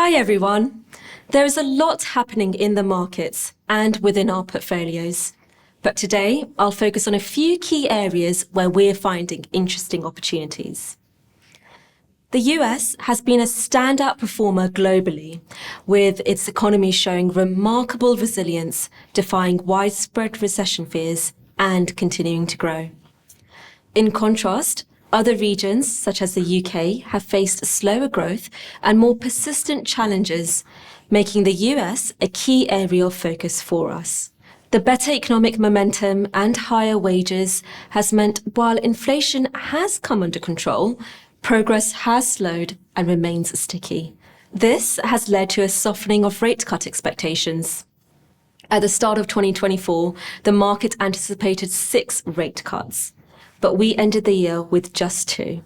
Hi everyone. There is a lot happening in the markets and within our portfolios. But today, I'll focus on a few key areas where we're finding interesting opportunities. The US has been a standout performer globally, with its economy showing remarkable resilience, defying widespread recession fears and continuing to grow. In contrast, other regions, such as the UK, have faced slower growth and more persistent challenges, making the US a key area of focus for us. The better economic momentum and higher wages has meant while inflation has come under control, progress has slowed and remains sticky. This has led to a softening of rate cut expectations. At the start of 2024, the market anticipated 6 rate cuts, but we ended the year with just 2.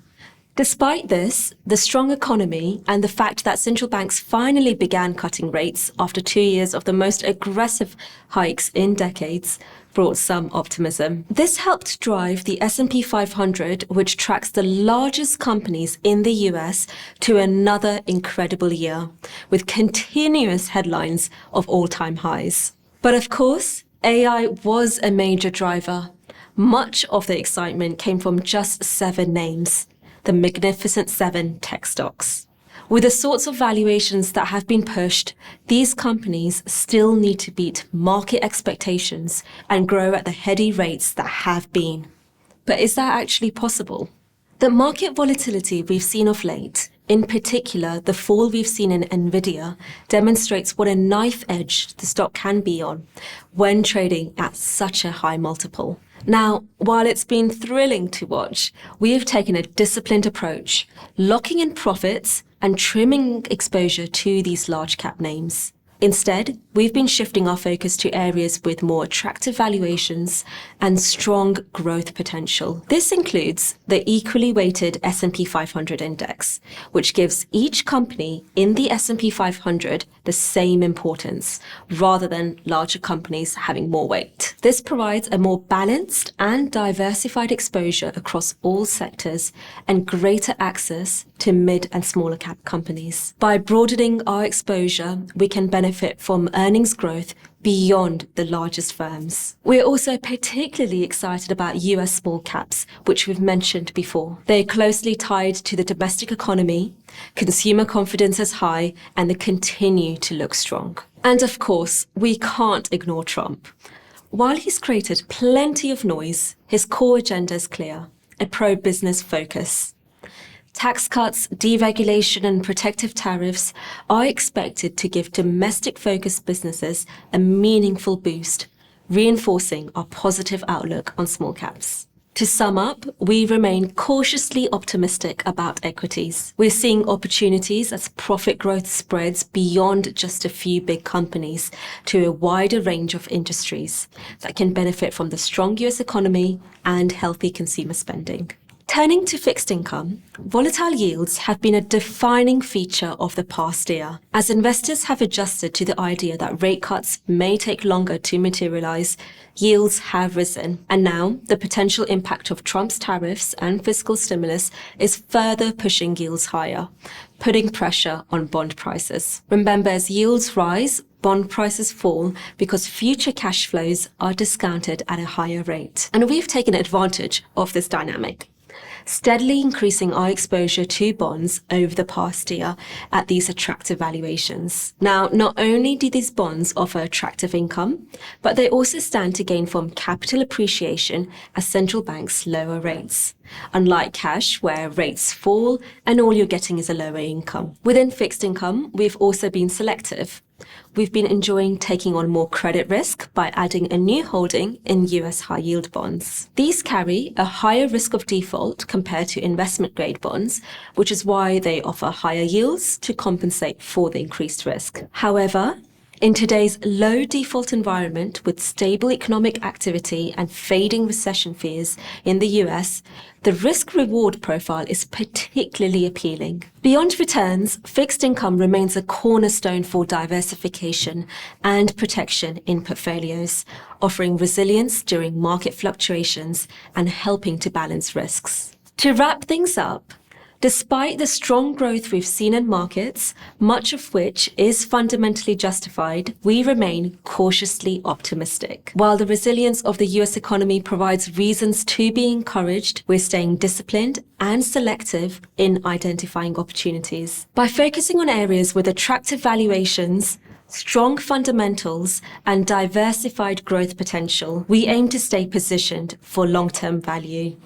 Despite this, the strong economy and the fact that central banks finally began cutting rates after 2 years of the most aggressive hikes in decades brought some optimism. This helped drive the S&P 500, which tracks the largest companies in the US, to another incredible year, with continuous headlines of all-time highs. But of course, AI was a major driver. Much of the excitement came from just 7 names, the Magnificent 7 tech stocks. With the sorts of valuations that have been pushed, these companies still need to beat market expectations and grow at the heady rates that have been. But is that actually possible? The market volatility we've seen of late, in particular the fall we've seen in Nvidia, demonstrates what a knife edge the stock can be on when trading at such a high multiple. Now, while it's been thrilling to watch, we have taken a disciplined approach, locking in profits and trimming exposure to these large cap names. Instead, we've been shifting our focus to areas with more attractive valuations and strong growth potential. This includes the equally weighted S&P 500 index, which gives each company in the S&P 500 the same importance, rather than larger companies having more weight. This provides a more balanced and diversified exposure across all sectors and greater access to mid and smaller cap companies. By broadening our exposure, we can benefit from earnings growth beyond the largest firms. We're also particularly excited about US small caps, which we've mentioned before. They're closely tied to the domestic economy, consumer confidence is high, and they continue to look strong. And of course, we can't ignore Trump. While he's created plenty of noise, his core agenda is clear: a pro-business focus. Tax cuts, deregulation, and protective tariffs are expected to give domestic-focused businesses a meaningful boost, reinforcing our positive outlook on small caps. To sum up, we remain cautiously optimistic about equities. We're seeing opportunities as profit growth spreads beyond just a few big companies to a wider range of industries that can benefit from the strong US economy and healthy consumer spending. Turning to fixed income, volatile yields have been a defining feature of the past year, as investors have adjusted to the idea that rate cuts may take longer to materialize. Yields have risen, and now the potential impact of Trump's tariffs and fiscal stimulus is further pushing yields higher, putting pressure on bond prices. Remember, as yields rise, bond prices fall because future cash flows are discounted at a higher rate. And we've taken advantage of this dynamic, steadily increasing our exposure to bonds over the past year at these attractive valuations. Now, not only do these bonds offer attractive income, but they also stand to gain from capital appreciation as central banks lower rates, unlike cash where rates fall and all you're getting is a lower income. Within fixed income, we've also been selective. We've been enjoying taking on more credit risk by adding a new holding in US high-yield bonds. These carry a higher risk of default compared to investment-grade bonds, which is why they offer higher yields to compensate for the increased risk. However, in today's low default environment with stable economic activity and fading recession fears in the US, the risk-reward profile is particularly appealing. Beyond returns, fixed income remains a cornerstone for diversification and protection in portfolios, offering resilience during market fluctuations and helping to balance risks. To wrap things up, Despite the strong growth we've seen in markets, much of which is fundamentally justified, we remain cautiously optimistic. While the resilience of the US economy provides reasons to be encouraged, we're staying disciplined and selective in identifying opportunities. By focusing on areas with attractive valuations, strong fundamentals, and diversified growth potential, we aim to stay positioned for long-term value.